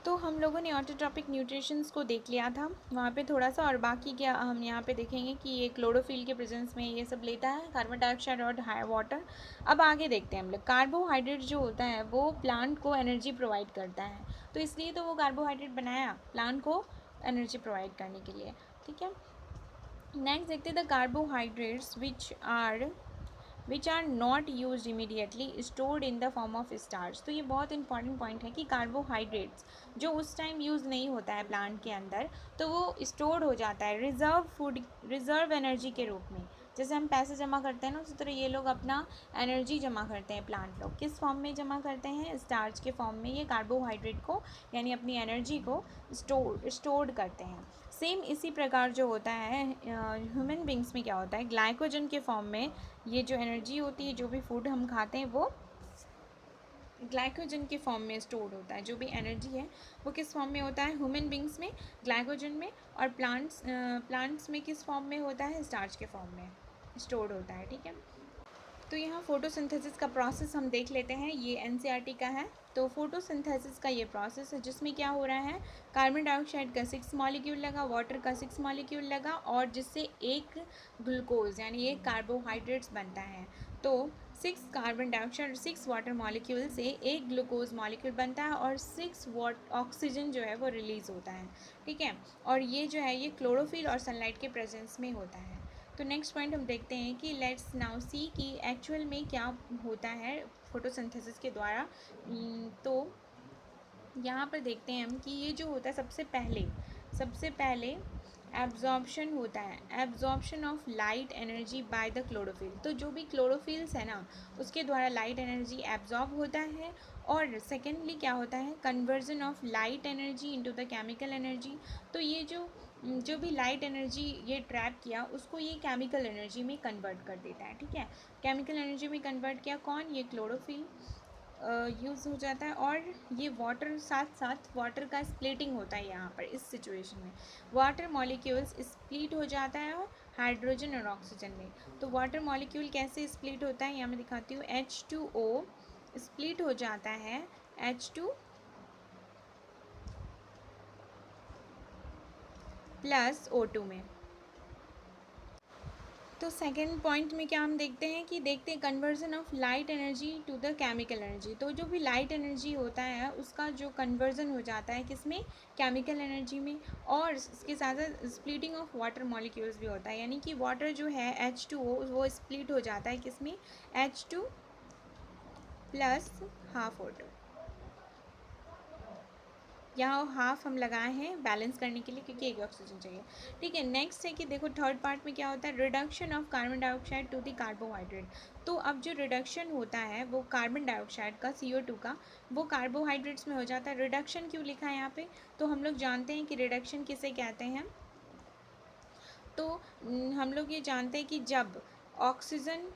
तो हम लोगों ने ऑटोट्रॉपिक न्यूट्रिशंस को देख लिया था वहाँ पे थोड़ा सा, और बाकी क्या हम यहाँ पे देखेंगे कि ये क्लोरोफिल के प्रेजेंस में ये सब लेता है, कार्बन डाइऑक्साइड और हाई वाटर। अब आगे देखते हैं हम लोग। कार्बोहाइड्रेट जो होता है वो प्लांट को एनर्जी प्रोवाइड करता है, तो इसलिए तो वो कार्बोहाइड्रेट बनाया प्लांट को एनर्जी प्रोवाइड करने के लिए। ठीक है, नेक्स्ट देखते हैं the carbohydrates which are not use immediately stored in the form of starch. तो ये बहुत इंपॉर्टेंट पॉइंट है कि कार्बोहाइड्रेट्स जो उस टाइम यूज़ नहीं होता है प्लांट के अंदर, तो वो स्टोर्ड हो जाता है रिजर्व फूड, रिजर्व एनर्जी के रूप में। जैसे हम पैसे जमा करते हैं ना, उसी तरह ये लोग अपना एनर्जी जमा करते हैं। प्लांट लोग किस फॉर्म में जमा करते हैं? स्टार्च के फॉर्म में ये कार्बोहाइड्रेट को यानी अपनी एनर्जी को स्टोर्ड करते हैं। सेम इसी प्रकार जो होता है ह्यूमन बींग्स में क्या होता है, ग्लाइकोजन के फॉर्म में ये जो एनर्जी होती है, जो भी फूड हम खाते हैं वो ग्लाइकोजन के फॉर्म में स्टोर्ड होता है। जो भी एनर्जी है वो किस फॉर्म में होता है? ह्यूमन बींग्स में ग्लाइकोजन में, और प्लांट्स में किस फॉर्म में होता है? स्टार्च के फॉर्म में स्टोर्ड होता है। ठीक है, तो यहाँ फोटोसिंथेसिस का प्रोसेस हम देख लेते हैं, ये एनसीईआरटी का है। तो फोटोसिंथेसिस का ये प्रोसेस है जिसमें क्या हो रहा है, कार्बन डाइऑक्साइड का 6 मॉलिक्यूल लगा, वाटर का 6 मॉलिक्यूल लगा, और जिससे एक ग्लूकोज यानी एक कार्बोहाइड्रेट्स बनता है। तो 6 कार्बन डाइऑक्साइड और 6 वाटर मॉलिक्यूल से एक ग्लूकोज मॉलिक्यूल बनता है, और 6 ऑक्सीजन जो है वो रिलीज़ होता है। ठीक है, और ये जो है ये क्लोरोफिल और सनलाइट के प्रेजेंस में होता है। तो नेक्स्ट पॉइंट हम देखते हैं कि लेट्स नाउ सी कि एक्चुअल में क्या होता है फोटोसिंथेसिस के द्वारा। तो यहाँ पर देखते हैं हम कि ये जो होता है सबसे पहले एब्जॉर्प्शन होता है, absorption of light energy by the chlorophyll. तो जो भी क्लोरोफिल्स है ना, उसके द्वारा लाइट एनर्जी एब्जॉर्ब होता है। और सेकेंडली क्या होता है, conversion of light energy into the chemical energy. तो ये जो भी लाइट एनर्जी ये ट्रैप किया, उसको ये केमिकल एनर्जी में कन्वर्ट कर देता है। ठीक है, केमिकल एनर्जी में कन्वर्ट किया कौन? ये क्लोरोफिल यूज़ हो जाता है। और ये वाटर, साथ साथ वाटर का स्प्लिटिंग होता है यहाँ पर इस सिचुएशन में। वाटर मॉलिक्यूल्स स्प्लिट हो जाता है और हाइड्रोजन और ऑक्सीजन में। तो वाटर मॉलिक्यूल कैसे स्प्लिट होता है, यहाँ मैं दिखाती हूँ। H2O स्प्लिट हो जाता है H2 प्लस O2 में। तो सेकेंड पॉइंट में क्या हम देखते हैं कि देखते हैं conversion of light energy to the chemical energy. तो जो भी लाइट एनर्जी होता है उसका जो कन्वर्जन हो जाता है किसमें? केमिकल एनर्जी में। और इसके साथ साथ स्प्लिटिंग ऑफ वाटर मॉलिक्यूल्स भी होता है, यानी कि वाटर जो है H2O वो स्प्लिट हो जाता है किसमें? H2 plus half O2। यहाँ हाफ हम लगाए हैं बैलेंस करने के लिए क्योंकि एक ऑक्सीजन चाहिए। ठीक है, नेक्स्ट है कि देखो थर्ड पार्ट में क्या होता है, reduction of carbon dioxide to the carbohydrate. तो अब जो रिडक्शन होता है वो कार्बन डाइऑक्साइड का CO2 का, वो कार्बोहाइड्रेट्स में हो जाता है। रिडक्शन क्यों लिखा है यहाँ पे? तो हम लोग जानते हैं कि रिडक्शन किसे कहते हैं। तो हम लोग ये जानते हैं कि जब ऑक्सीजन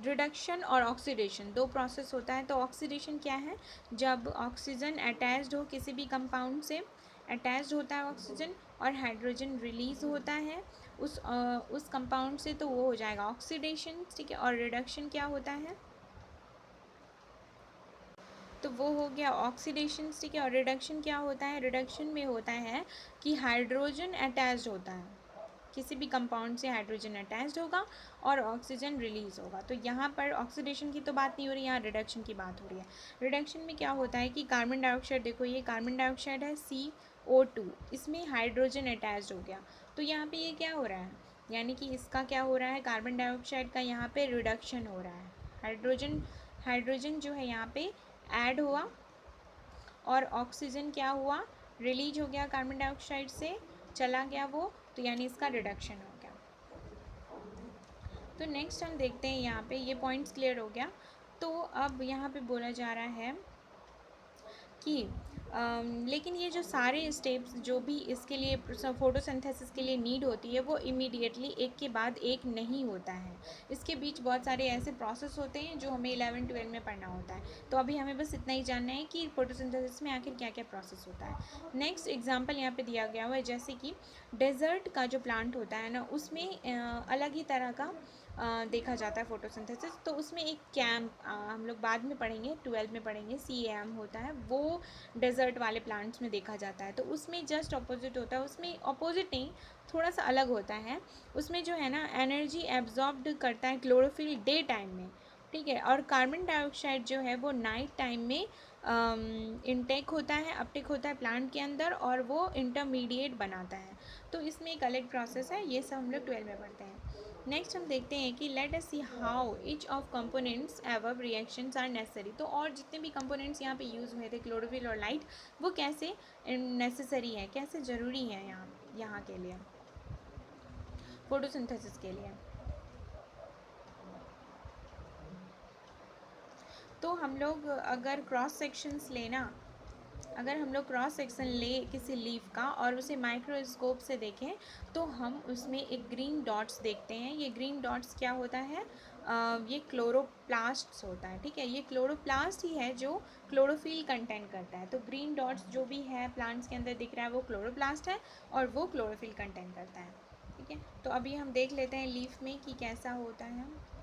रिडक्शन और ऑक्सीडेशन दो प्रोसेस होता है। तो ऑक्सीडेशन क्या है? जब ऑक्सीजन अटैच्ड हो किसी भी कंपाउंड से, अटैच्ड होता है ऑक्सीजन और हाइड्रोजन रिलीज होता है उस कंपाउंड से, तो वो हो जाएगा ऑक्सीडेशन। ठीक है, और रिडक्शन क्या होता है? तो वो हो गया ऑक्सीडेशन। ठीक है, और रिडक्शन क्या होता है? रिडक्शन में होता है कि हाइड्रोजन अटैच्ड होता है, किसी भी कंपाउंड से हाइड्रोजन अटैच्ड होगा और ऑक्सीजन रिलीज होगा। तो यहाँ पर ऑक्सीडेशन की तो बात नहीं हो रही, यहाँ रिडक्शन की बात हो रही है। रिडक्शन में क्या होता है कि कार्बन डाइऑक्साइड, देखो ये कार्बन डाइऑक्साइड है CO2, इसमें हाइड्रोजन अटैच्ड हो गया। तो यहाँ पे ये क्या हो रहा है, यानी कि इसका क्या हो रहा है, कार्बन डाइऑक्साइड का यहाँ पे रिडक्शन हो रहा है। हाइड्रोजन जो है यहाँ पे ऐड हुआ और ऑक्सीजन क्या हुआ, रिलीज हो गया कार्बन डाइऑक्साइड से, चला गया वो, तो यानी इसका रिडक्शन हो गया। तो नेक्स्ट हम देखते हैं यहाँ पे, ये पॉइंट्स क्लियर हो गया। तो अब यहाँ पे बोला जा रहा है कि लेकिन ये जो सारे स्टेप्स जो भी इसके लिए फोटोसिंथेसिस के लिए नीड होती है वो इमीडिएटली एक के बाद एक नहीं होता है। इसके बीच बहुत सारे ऐसे प्रोसेस होते हैं जो हमें 11-12 में पढ़ना होता है। तो अभी हमें बस इतना ही जानना है कि फोटोसिंथेसिस में आखिर क्या क्या प्रोसेस होता है। नेक्स्ट एग्जाम्पल यहाँ पे दिया गया हुआ है, जैसे कि डेजर्ट का जो प्लांट होता है ना, उसमें अलग ही तरह का देखा जाता है फोटोसिंथेसिस। तो उसमें एक कैम्प हम लोग बाद में पढ़ेंगे, 12 में पढ़ेंगे, CAM होता है, वो डेजर्ट वाले प्लांट्स में देखा जाता है। तो उसमें जस्ट अपोजिट होता है, उसमें अपोजिट नहीं, थोड़ा सा अलग होता है। उसमें जो है ना एनर्जी एब्जॉर्ब्ड करता है क्लोरोफिल डे टाइम में, ठीक है, और कार्बन डाइऑक्साइड जो है वो नाइट टाइम में इनटेक होता है, अपटेक होता है प्लांट के अंदर, और वो इंटरमीडिएट बनाता है। तो इसमें एक अलग प्रोसेस है, ये सब हम लोग 12 में पढ़ते हैं। नेक्स्ट हम देखते हैं कि let us see how each of components above reactions are necessary. तो और जितने भी कंपोनेंट्स यहाँ पे यूज़ हुए थे क्लोरोफिल और लाइट, वो कैसे नेसेसरी है, कैसे ज़रूरी है यहाँ के लिए, फोटोसिंथेसिस के लिए। तो हम लोग अगर क्रॉस सेक्शंस लेना, अगर हम लोग क्रॉस सेक्शन ले किसी लीफ का और उसे माइक्रोस्कोप से देखें, तो हम उसमें एक ग्रीन डॉट्स देखते हैं। ये ग्रीन डॉट्स क्या होता है, ये क्लोरोप्लास्ट्स होता है, ठीक है, ये क्लोरोप्लास्ट ही है जो क्लोरोफिल कंटेंट करता है। तो ग्रीन डॉट्स जो भी है प्लांट्स के अंदर दिख रहा है वो क्लोरोप्लास्ट है, और वो क्लोरोफिल कंटेंट करता है, ठीक है। तो अभी हम देख लेते हैं लीफ में कि कैसा होता है।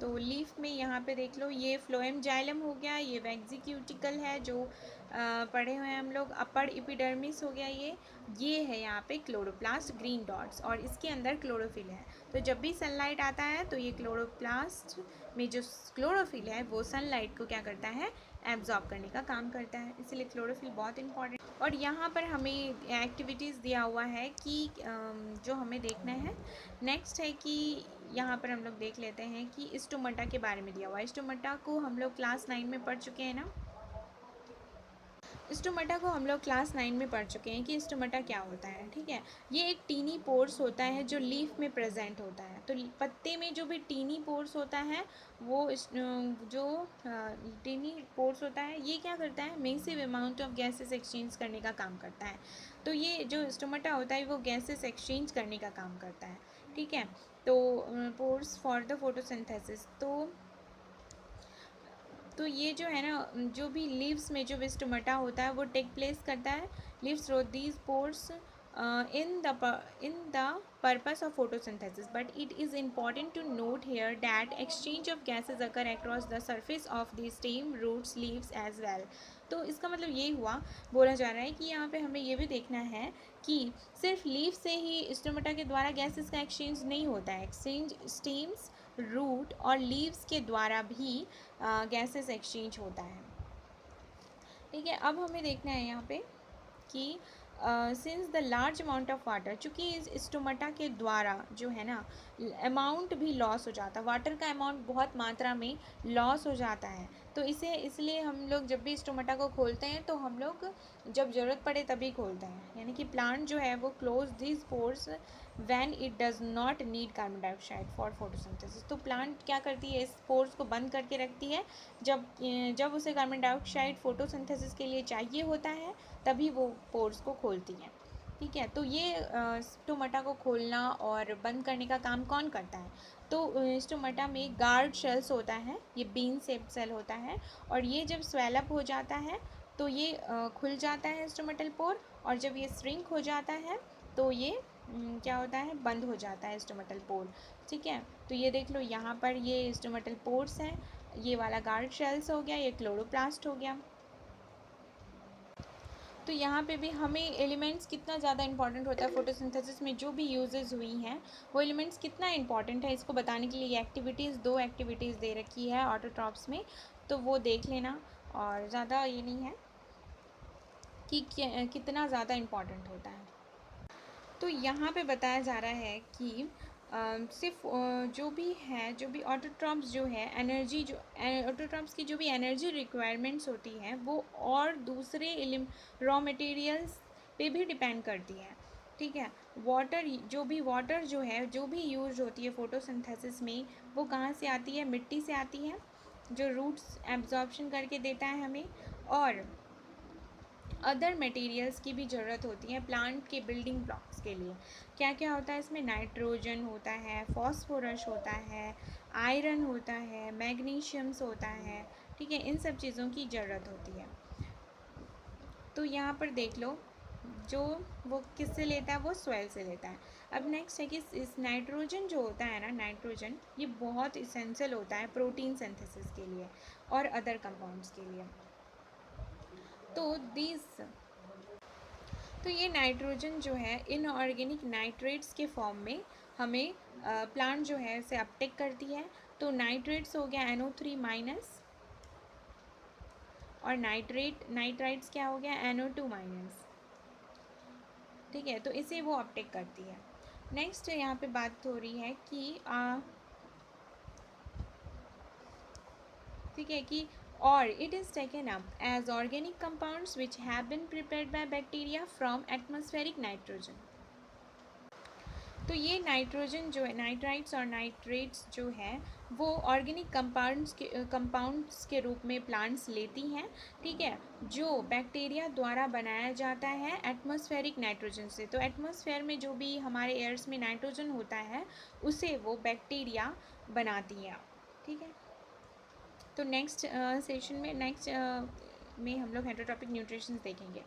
तो लीफ में यहाँ पे देख लो, ये फ्लोएम जाइलम हो गया, ये वैक्सी क्यूटिकल है जो पढ़े हुए हैं हम लोग, अपर एपिडर्मिस हो गया, ये है यहाँ पे क्लोरोप्लास्ट ग्रीन डॉट्स, और इसके अंदर क्लोरोफिल है। तो जब भी सनलाइट आता है तो ये क्लोरोप्लास्ट में जो क्लोरोफिल है वो सनलाइट को क्या करता है, एब्जॉर्ब करने का काम करता है, इसलिए क्लोरोफिल बहुत इंपॉर्टेंट। और यहाँ पर हमें एक्टिविटीज़ दिया हुआ है कि जो हमें देखना है। नेक्स्ट है कि यहाँ पर हम लोग देख लेते हैं कि स्टोमाटा के बारे में दिया हुआ है। स्टोमाटा को हम लोग क्लास 9 में पढ़ चुके हैं ना, स्टोमाटा को हम लोग क्लास 9 में पढ़ चुके हैं कि स्टोमाटा क्या होता है, ठीक है। ये एक टीनी पोर्स होता है जो लीफ में प्रेजेंट होता है। तो पत्ते में जो भी टीनी पोर्स होता है, वो जो टीनी पोर्स होता है, ये क्या करता है, massive amount of gases exchange करने का काम करता है। तो ये जो स्टोमाटा होता है वो गैसेस एक्सचेंज करने का काम करता है, ठीक है। तो पोर्स फॉर द फोटोसिंथेसिस, तो ये जो है ना, जो भी लीव्स में जो स्टोमाटा होता है वो टेक प्लेस करता है। Leaves through these pores in the purpose of photosynthesis, but it is important to note here that exchange of gases occur across the surface of the stem, roots, leaves as well. तो इसका मतलब ये हुआ, बोला जा रहा है कि यहाँ पे हमें ये भी देखना है कि सिर्फ लीफ से ही स्टोमाटा के द्वारा गैसेस का एक्सचेंज नहीं होता है, एक्सचेंज स्टेम्स, रूट और लीव्स के द्वारा भी गैसेस एक्सचेंज होता है, ठीक है। अब हमें देखना है यहाँ पे कि since the large amount of water, चूँकि इस स्टोमाटा के द्वारा जो है ना अमाउंट भी लॉस हो जाता है, वाटर का अमाउंट बहुत मात्रा में लॉस हो जाता है। तो इसलिए हम लोग जब भी स्टोमाटा को खोलते हैं तो हम लोग जब ज़रूरत पड़े तभी खोलते हैं, यानी कि प्लांट जो है वो close this pores when it does not need carbon dioxide for photosynthesis. तो प्लांट क्या करती है, इस पोर्स को बंद करके रखती है, जब उसे कार्बन डाइऑक्साइड फोटोसिंथेसिस के लिए चाहिए होता है तभी वो पोर्स को खोलती है, ठीक है। तो ये स्टोमाटा को खोलना और बंद करने का काम कौन करता है, तो स्टोमाटा में गार्ड शेल्स होता है, ये बीन शेप सेल होता है, और ये जब स्वेलअप हो जाता है तो ये खुल जाता है स्टोमेटल पोर, और जब ये श्रिंक हो जाता है तो ये क्या होता है, बंद हो जाता है स्टोमेटल पोर, ठीक है। तो ये देख लो यहाँ पर ये स्टोमेटल पोर्स हैं, ये वाला गार्ड शेल्स हो गया, ये क्लोरोप्लास्ट हो गया। तो यहाँ पे भी हमें एलिमेंट्स कितना ज़्यादा इंपॉर्टेंट होता है फोटोसिंथेसिस में, जो भी यूजेस हुई हैं वो एलिमेंट्स कितना इंपॉर्टेंट है, इसको बताने के लिए एक्टिविटीज़, 2 एक्टिविटीज़ दे रखी है ऑटोट्रॉप्स में, तो वो देख लेना। और ज़्यादा ये नहीं है कि कितना ज़्यादा इम्पॉर्टेंट होता है। तो यहाँ पे बताया जा रहा है कि सिर्फ जो भी है, जो भी ऑटोट्रॉप्स जो है एनर्जी, जो ऑटोट्रॉप्स की जो भी एनर्जी रिक्वायरमेंट्स होती है वो और दूसरे रॉ मटेरियल्स पे भी डिपेंड करती है, ठीक है। वाटर जो है, जो भी यूज होती है फोटोसिंथेसिस में, वो कहाँ से आती है, मिट्टी से आती है, जो रूट्स एब्जॉर्प्शन करके देता है हमें, और अदर मटेरियल्स की भी ज़रूरत होती है प्लांट के बिल्डिंग ब्लॉक्स के लिए। क्या क्या होता है इसमें, नाइट्रोजन होता है, फॉस्फोरस होता है, आयरन होता है, मैग्नीशियम्स होता है, ठीक है, इन सब चीज़ों की ज़रूरत होती है। तो यहाँ पर देख लो, जो वो किससे लेता है, वो सॉइल से लेता है। अब नेक्स्ट है कि इस नाइट्रोजन जो होता है ना, नाइट्रोजन ये बहुत इसेंशियल होता है प्रोटीन सिंथेसिस के लिए और अदर कंपाउंड्स के लिए। तो ये नाइट्रोजन जो है इनऑर्गेनिक नाइट्रेट्स के फॉर्म में हमें प्लांट जो है इसे अपटेक करती है। तो नाइट्रेट्स हो गया NO3- और नाइट्राइट्स क्या हो गया, NO2-। ठीक है, तो इसे वो अपटेक करती है। नेक्स्ट यहाँ पे बात हो रही है कि ठीक है कि और it is taken up as organic compounds which have been prepared by bacteria from atmospheric nitrogen. तो ये नाइट्रोजन जो है, नाइट्राइट्स और नाइट्रेट्स जो है वो ऑर्गेनिक कंपाउंड्स के रूप में प्लांट्स लेती हैं। ठीक है, जो बैक्टीरिया द्वारा बनाया जाता है एटमॉस्फेरिक नाइट्रोजन से। तो एटमॉस्फेयर में जो भी हमारे एयर्स में नाइट्रोजन होता है उसे वो बैक्टीरिया बनाती हैं। ठीक है, तो नेक्स्ट सेशन में हम लोग हेटेरोट्रॉपिक न्यूट्रिशंस देखेंगे।